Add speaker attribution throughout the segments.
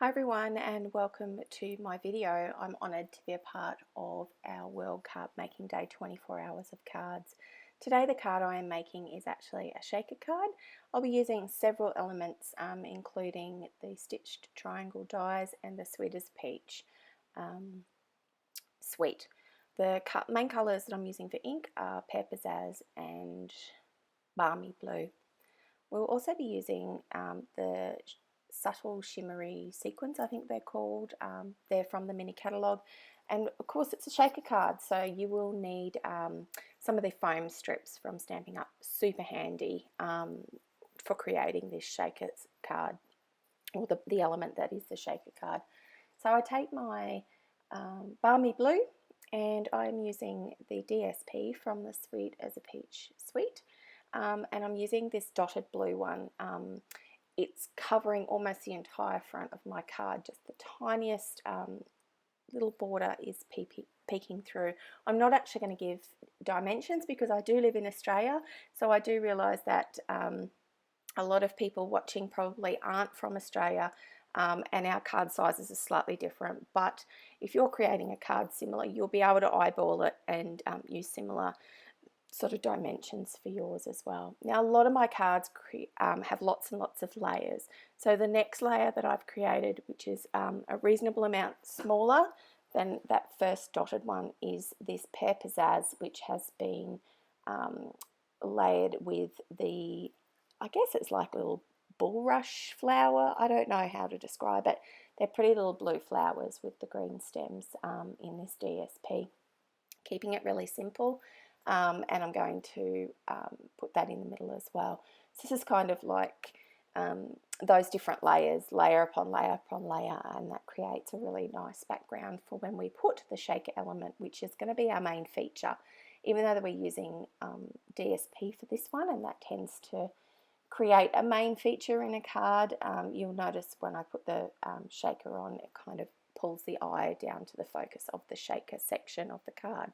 Speaker 1: Hi everyone and welcome to my video. I'm honoured to be a part of our World Card Making Day 24 hours of cards. Today the card I am making is actually a shaker card. I'll be using several elements including the stitched triangle dies and the Sweet as Peach suite. The main colours that I'm using for ink are Pear Pizzazz and Balmy Blue. We'll also be using the subtle shimmery sequins, I think they're called. They're from the mini catalogue, and of course it's a shaker card, so you will need some of the foam strips from Stampin' Up. Super handy for creating this shaker card, or the element that is the shaker card. So I take my Balmy Blue, and I'm using the DSP from the Sweet as a Peach suite, and I'm using this dotted blue one. It's covering almost the entire front of my card, just the tiniest little border is peeking through. I'm not actually going to give dimensions because I do live in Australia, so I do realise that a lot of people watching probably aren't from Australia, and our card sizes are slightly different, but if you're creating a card similar, you'll be able to eyeball it and use similar sort of dimensions for yours as well. Now a lot of my cards have lots and lots of layers, so the next layer that I've created, which is a reasonable amount smaller than that first dotted one, is this Pear Pizzazz, which has been layered with the, I guess it's like a little bulrush flower. I don't know how to describe it. They're pretty little blue flowers with the green stems in this DSP, keeping it really simple. And I'm going to put that in the middle as well. So this is kind of like those different layers, layer upon layer upon layer, and that creates a really nice background for when we put the shaker element, which is going to be our main feature, even though we're using DSP for this one, and that tends to create a main feature in a card. You'll notice when I put the shaker on, it kind of pulls the eye down to the focus of the shaker section of the card.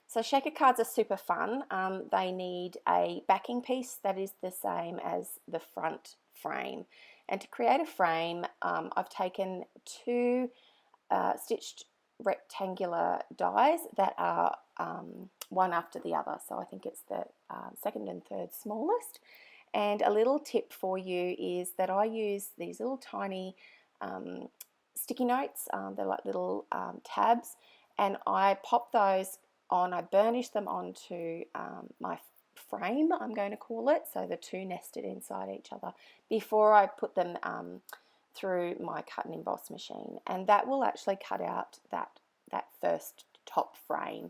Speaker 1: So shaker cards are super fun. They need a backing piece that is the same as the front frame. And to create a frame, I've taken two stitched rectangular dies that are one after the other. So I think it's the second and third smallest. And a little tip for you is that I use these little tiny sticky notes. They're like little tabs, and I pop those on, I burnish them onto my frame, I'm going to call it, so the two nested inside each other, before I put them through my cut and emboss machine, and that will actually cut out that first top frame.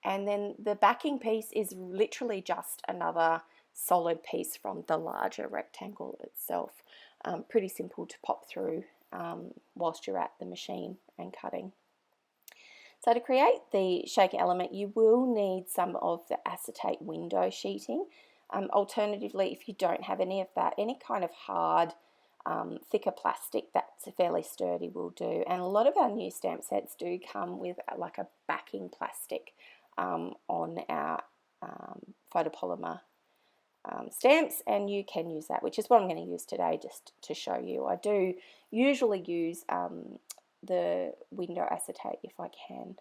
Speaker 1: And then the backing piece is literally just another solid piece from the larger rectangle itself. Pretty simple to pop through whilst you're at the machine and cutting. So to create the shaker element, you will need some of the acetate window sheeting. Alternatively, if you don't have any of that, any kind of hard, thicker plastic that's fairly sturdy will do. And a lot of our new stamp sets do come with like a backing plastic on our photopolymer stamps, and you can use that, which is what I'm going to use today just to show you. I do usually use the window acetate if I can.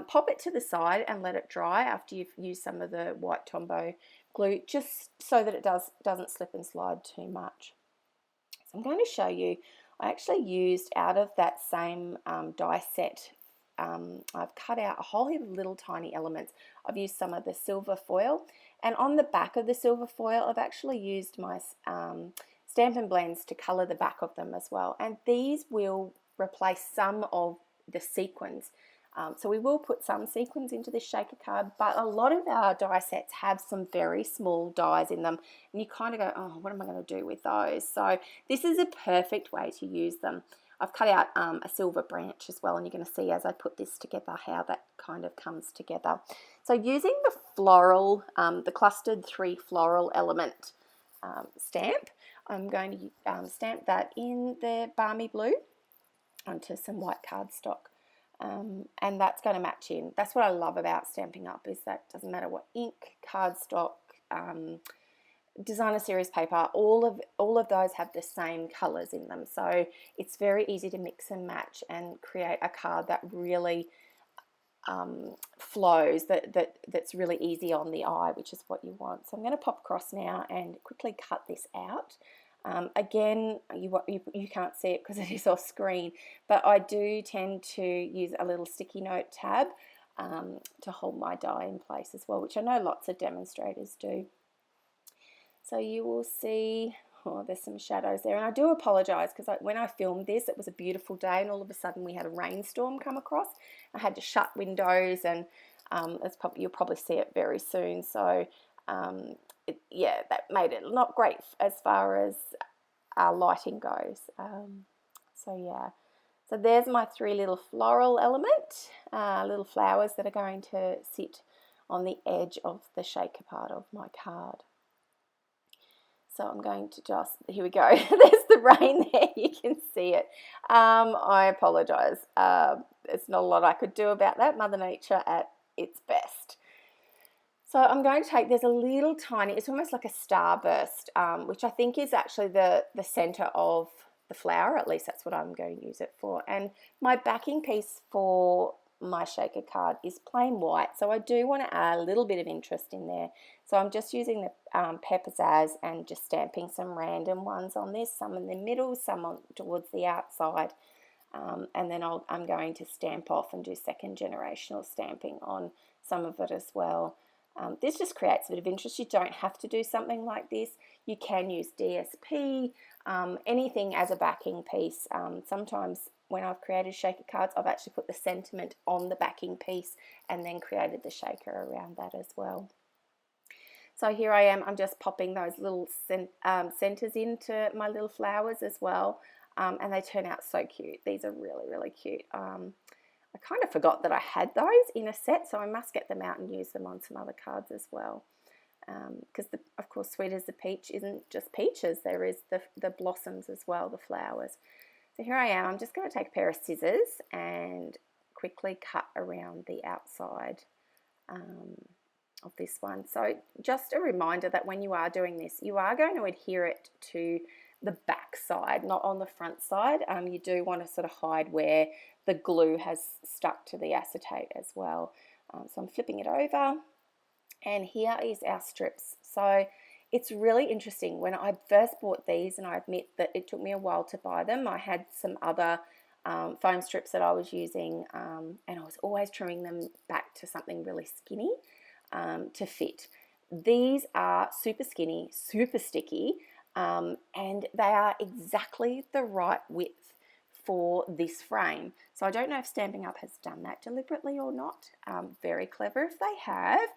Speaker 1: Pop it to the side and let it dry after you've used some of the white Tombow glue, just so that it doesn't slip and slide too much. So I'm going to show you, I actually used out of that same die set, I've cut out a whole heap of little tiny elements. I've used some of the silver foil, and on the back of the silver foil I've actually used my Stampin' Blends to colour the back of them as well, and these will replace some of the sequins. So we will put some sequins into this shaker card, but a lot of our die sets have some very small dies in them, and you kind of go, oh, what am I going to do with those? So this is a perfect way to use them. I've cut out a silver branch as well, and you're going to see as I put this together how that kind of comes together. So using the floral, the clustered 3 floral element stamp, I'm going to stamp that in the Balmy Blue onto some white cardstock, and that's going to match in. That's what I love about Stampin' Up, is that it doesn't matter what ink, cardstock, designer series paper, all of those have the same colors in them, so it's very easy to mix and match and create a card that really flows, that's really easy on the eye, which is what you want. So I'm going to pop across now and quickly cut this out. Again, you can't see it because it is off screen, but I do tend to use a little sticky note tab to hold my die in place as well, which I know lots of demonstrators do. So you will see, oh, there's some shadows there, and I do apologise because when I filmed this, it was a beautiful day, and all of a sudden we had a rainstorm come across. I had to shut windows, and you'll probably see it very soon. So yeah, that made it not great as far as lighting goes. So yeah, so there's my 3 little floral element, little flowers that are going to sit on the edge of the shaker part of my card. So I'm going to just, here we go, there's the rain there, you can see it. I apologise, there's not a lot I could do about that, Mother Nature at its best. So I'm going to take, there's a little tiny, it's almost like a starburst, which I think is actually the centre of the flower, at least that's what I'm going to use it for. And my backing piece for my shaker card is plain white, so I do want to add a little bit of interest in there. So I'm just using the Pizzazz and just stamping some random ones on this, some in the middle, some on towards the outside, and then I'm going to stamp off and do second generational stamping on some of it as well. This just creates a bit of interest. You don't have to do something like this. You can use DSP, anything as a backing piece. Sometimes when I've created shaker cards, I've actually put the sentiment on the backing piece and then created the shaker around that as well. So here I am, I'm just popping those little centers into my little flowers as well, and they turn out so cute. These are really, really cute. I kind of forgot that I had those in a set, so I must get them out and use them on some other cards as well. Because, of course, Sweet as the Peach isn't just peaches, there is the blossoms as well, the flowers. So here I am, I'm just going to take a pair of scissors and quickly cut around the outside of this one. So just a reminder that when you are doing this, you are going to adhere it to the back side, not on the front side. You do want to sort of hide where the glue has stuck to the acetate as well. So I'm flipping it over, and here is our strips. So it's really interesting. When I first bought these, and I admit that it took me a while to buy them, I had some other foam strips that I was using, and I was always trimming them back to something really skinny to fit. These are super skinny, super sticky, and they are exactly the right width for this frame. So I don't know if Stampin' Up has done that deliberately or not. Very clever if they have,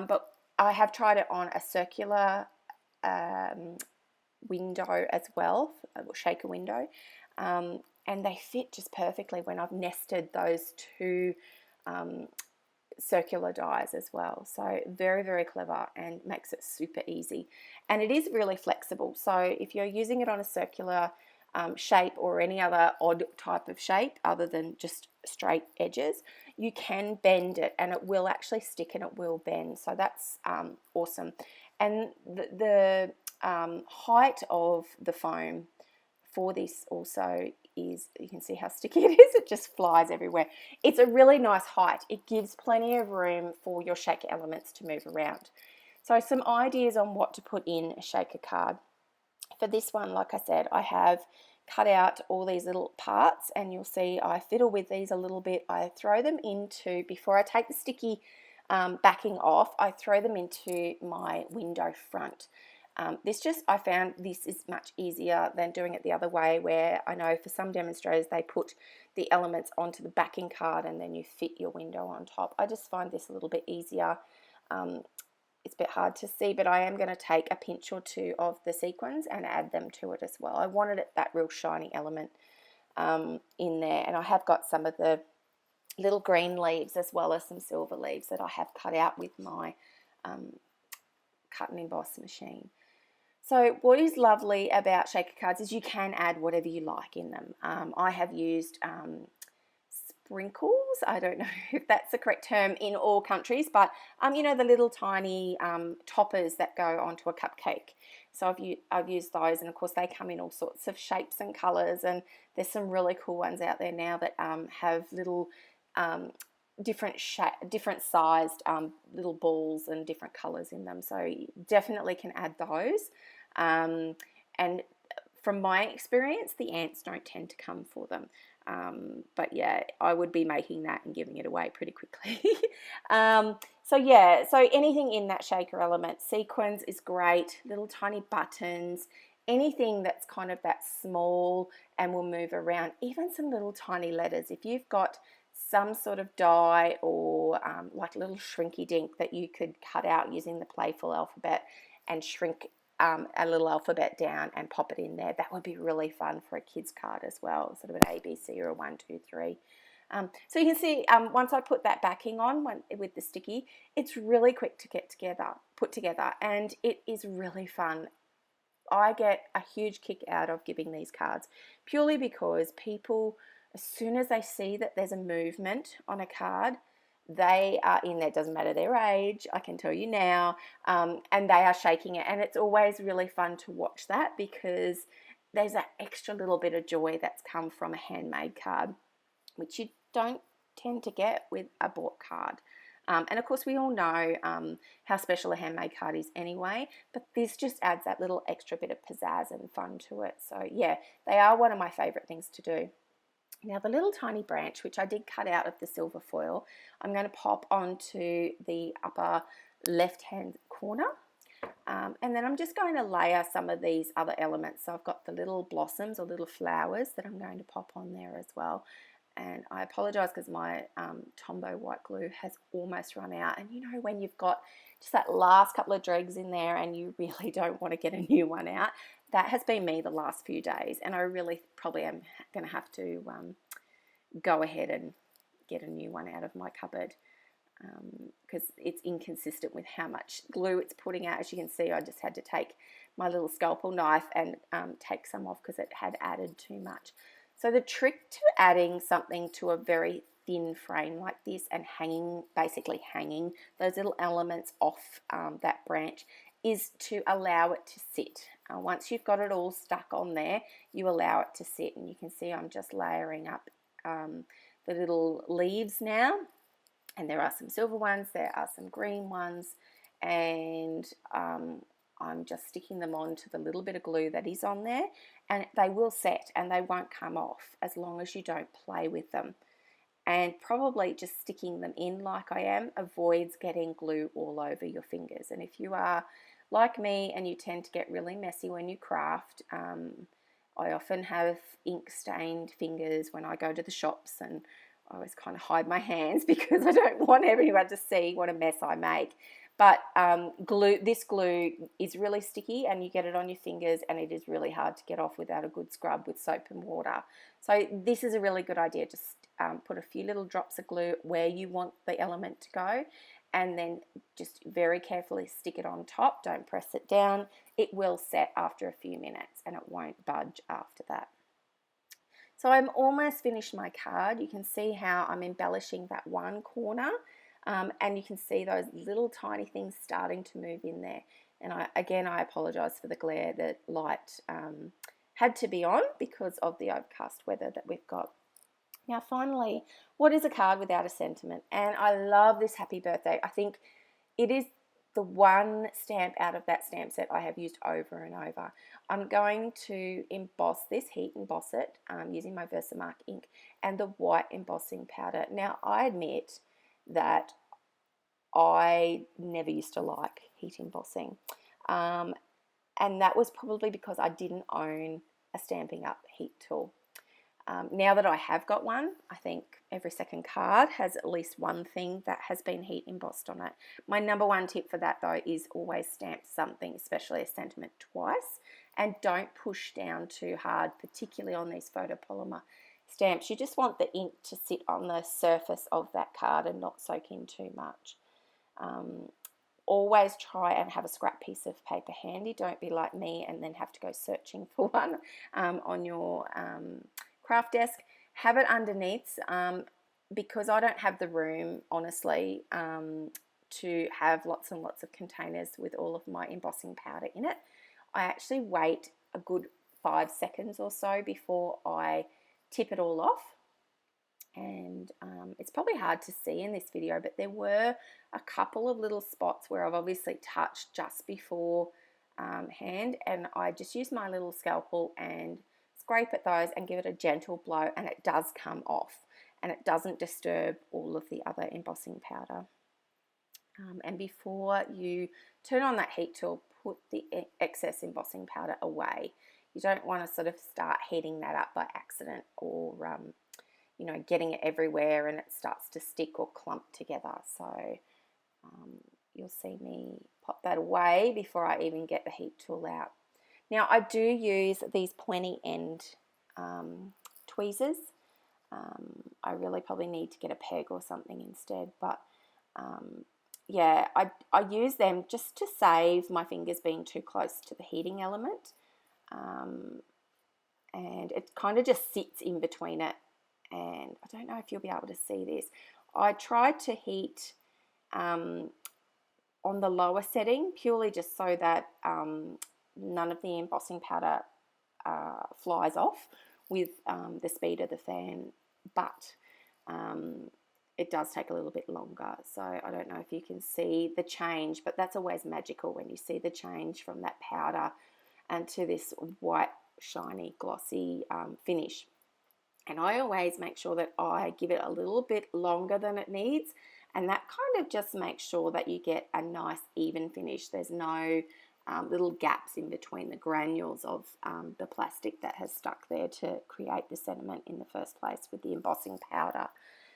Speaker 1: but I have tried it on a circular window as well, a shaker window, and they fit just perfectly when I've nested those two circular dies as well. So very, very clever and makes it super easy. And it is really flexible. So if you're using it on a circular shape or any other odd type of shape other than just straight edges, you can bend it and it will actually stick and it will bend. So that's awesome. And the height of the foam for this also is, you can see how sticky it is, it just flies everywhere. It's a really nice height. It gives plenty of room for your shaker elements to move around. So some ideas on what to put in a shaker card. For this one, like I said, I have cut out all these little parts, and you'll see I fiddle with these a little bit. I throw them into, before I take the sticky backing off, I throw them into my window front. I found this is much easier than doing it the other way, where I know for some demonstrators they put the elements onto the backing card and then you fit your window on top. I just find this a little bit easier. It's a bit hard to see, but I am going to take a pinch or two of the sequins and add them to it as well. I wanted it that real shiny element in there, and I have got some of the little green leaves as well as some silver leaves that I have cut out with my cut and emboss machine. So what is lovely about shaker cards is you can add whatever you like in them. I have used sprinkles. I don't know if that's the correct term in all countries, but you know, the little tiny toppers that go onto a cupcake. So I've used those, and of course they come in all sorts of shapes and colours, and there's some really cool ones out there now that have little different sized little balls and different colours in them. So you definitely can add those. And from my experience, the ants don't tend to come for them. But yeah, I would be making that and giving it away pretty quickly. So yeah, so anything in that shaker element, sequins is great, little tiny buttons, anything that's kind of that small and will move around, even some little tiny letters. If you've got some sort of die or like a little shrinky dink that you could cut out using the playful alphabet and shrink a little alphabet down and pop it in there, that would be really fun for a kid's card as well, sort of an ABC or a 1, 2, 3. So you can see once I put that backing on with the sticky, it's really quick to put together, and it is really fun. I get a huge kick out of giving these cards purely because people, as soon as they see that there's a movement on a card, they are in there. It doesn't matter their age, I can tell you now, and they are shaking it, and it's always really fun to watch that because there's that extra little bit of joy that's come from a handmade card, which you don't tend to get with a bought card. And of course we all know how special a handmade card is anyway, but this just adds that little extra bit of pizzazz and fun to it. So yeah, they are one of my favourite things to do. Now the little tiny branch, which I did cut out of the silver foil, I'm going to pop onto the upper left hand corner. And then I'm just going to layer some of these other elements. So I've got the little blossoms or little flowers that I'm going to pop on there as well. And I apologise because my Tombow white glue has almost run out. And you know when you've got just that last couple of dregs in there and you really don't want to get a new one out, that has been me the last few days. And I really probably am going to have to go ahead and get a new one out of my cupboard because it's inconsistent with how much glue it's putting out. As you can see, I just had to take my little scalpel knife and take some off because it had added too much. So the trick to adding something to a very thin frame like this and basically hanging those little elements off that branch is to allow it to sit. Once you've got it all stuck on there, you allow it to sit, and you can see I'm just layering up the little leaves now, and there are some silver ones, there are some green ones, and I'm just sticking them on to the little bit of glue that is on there, and they will set and they won't come off as long as you don't play with them. And probably just sticking them in like I am avoids getting glue all over your fingers. And if you are like me and you tend to get really messy when you craft, I often have ink stained fingers when I go to the shops, and I always kind of hide my hands because I don't want everyone to see what a mess I make. But this glue is really sticky and you get it on your fingers, and it is really hard to get off without a good scrub with soap and water. So this is a really good idea. Just put a few little drops of glue where you want the element to go, and then just very carefully stick it on top. Don't press it down. It will set after a few minutes and it won't budge after that. So I'm almost finished my card. You can see how I'm embellishing that one corner. And you can see those little tiny things starting to move in there. And I apologise for the glare. The light had to be on because of the overcast weather that we've got. Now finally, what is a card without a sentiment? And I love this happy birthday. I think it is the one stamp out of that stamp set I have used over and over. I'm going to emboss this, heat emboss it using my Versamark ink and the white embossing powder. Now I admit that I never used to like heat embossing, and that was probably because I didn't own a Stampin' Up heat tool. Now that I have got one, I think every second card has at least one thing that has been heat embossed on it. My number one tip for that though is always stamp something, especially a sentiment, twice, and don't push down too hard, particularly on these photopolymer stamps. You just want the ink to sit on the surface of that card and not soak in too much. Always try and have a scrap piece of paper handy. Don't be like me and then have to go searching for one on your craft desk. Have it underneath. because I don't have the room, honestly, to have lots and lots of containers with all of my embossing powder in it, I actually wait a good 5 seconds or so before I tip it all off. And it's probably hard to see in this video, but there were a couple of little spots where I've obviously touched just before hand, and I just use my little scalpel and scrape at those and give it a gentle blow, and it does come off, and it doesn't disturb all of the other embossing powder. And before you turn on that heat tool, put the excess embossing powder away. You don't want to sort of start heating that up by accident, or you know, getting it everywhere and it starts to stick or clump together. So you'll see me pop that away before I even get the heat tool out. Now I do use these pointy end tweezers. I really probably need to get a peg or something instead, but yeah, I use them just to save my fingers being too close to the heating element, and it kind of just sits in between it. And I don't know if you'll be able to see this. I tried to heat on the lower setting purely just so that none of the embossing powder flies off with the speed of the fan, but it does take a little bit longer. So I don't know if you can see the change, but that's always magical when you see the change from that powder and to this white, shiny, glossy finish. And I always make sure that I give it a little bit longer than it needs, and that kind of just makes sure that you get a nice even finish. There's no little gaps in between the granules of the plastic that has stuck there to create the sediment in the first place with the embossing powder.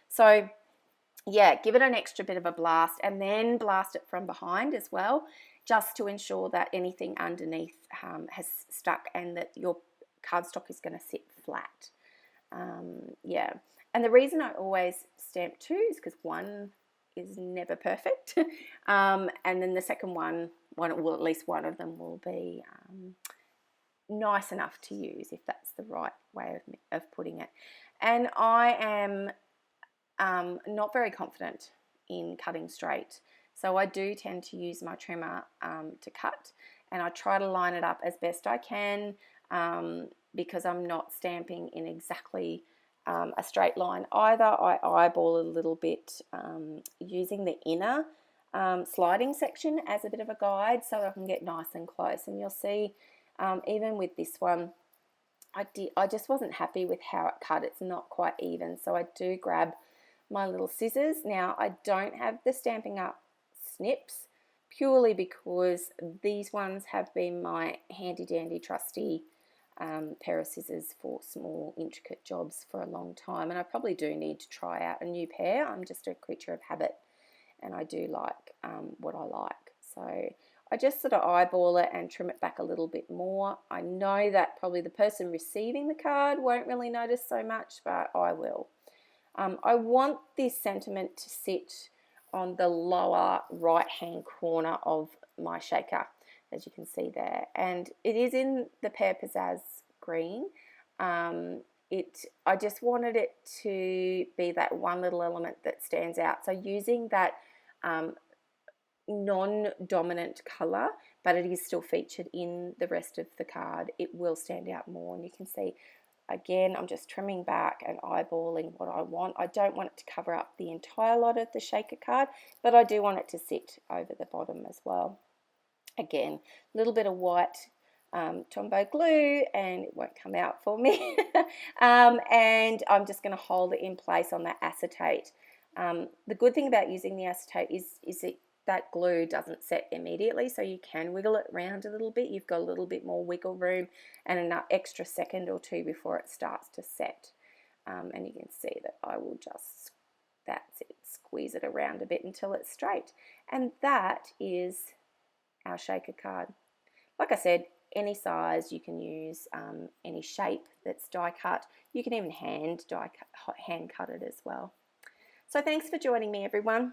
Speaker 1: So yeah, give it an extra bit of a blast, and then blast it from behind as well, just to ensure that anything underneath has stuck and that your cardstock is going to sit flat. Yeah, and the reason I always stamp two is because one is never perfect, and then the second one, well, at least one of them will be nice enough to use, if that's the right way of putting it. And I am not very confident in cutting straight, so I do tend to use my trimmer to cut, and I try to line it up as best I can, because I'm not stamping in exactly a straight line either. I eyeball a little bit using the inner sliding section as a bit of a guide so I can get nice and close. And you'll see even with this one, I just wasn't happy with how it cut. It's not quite even, so I do grab my little scissors. Now I don't have the Stampin' Up snips, purely because these ones have been my handy dandy trusty pair of scissors for small intricate jobs for a long time, and I probably do need to try out a new pair. I'm just a creature of habit, and I do like what I like, so I just sort of eyeball it and trim it back a little bit more. I know that probably the person receiving the card won't really notice so much, but I will. I want this sentiment to sit on the lower right hand corner of my shaker, as you can see there, and it is in the Pear Pizzazz green. I just wanted it to be that one little element that stands out, so using that non-dominant color, but it is still featured in the rest of the card, it will stand out more. And you can see again, I'm just trimming back and eyeballing what I want. I don't want it to cover up the entire lot of the shaker card, but I do want it to sit over the bottom as well. Again, a little bit of white Tombow glue and it won't come out for me. And I'm just going to hold it in place on that acetate. The good thing about using the acetate is that glue doesn't set immediately, so you can wiggle it around a little bit. You've got a little bit more wiggle room and an extra second or two before it starts to set. And you can see that I will just, that's it, squeeze it around a bit until it's straight. And that is our shaker card. Like I said, any size you can use, any shape that's die cut. You can even hand cut it as well. So thanks for joining me, everyone.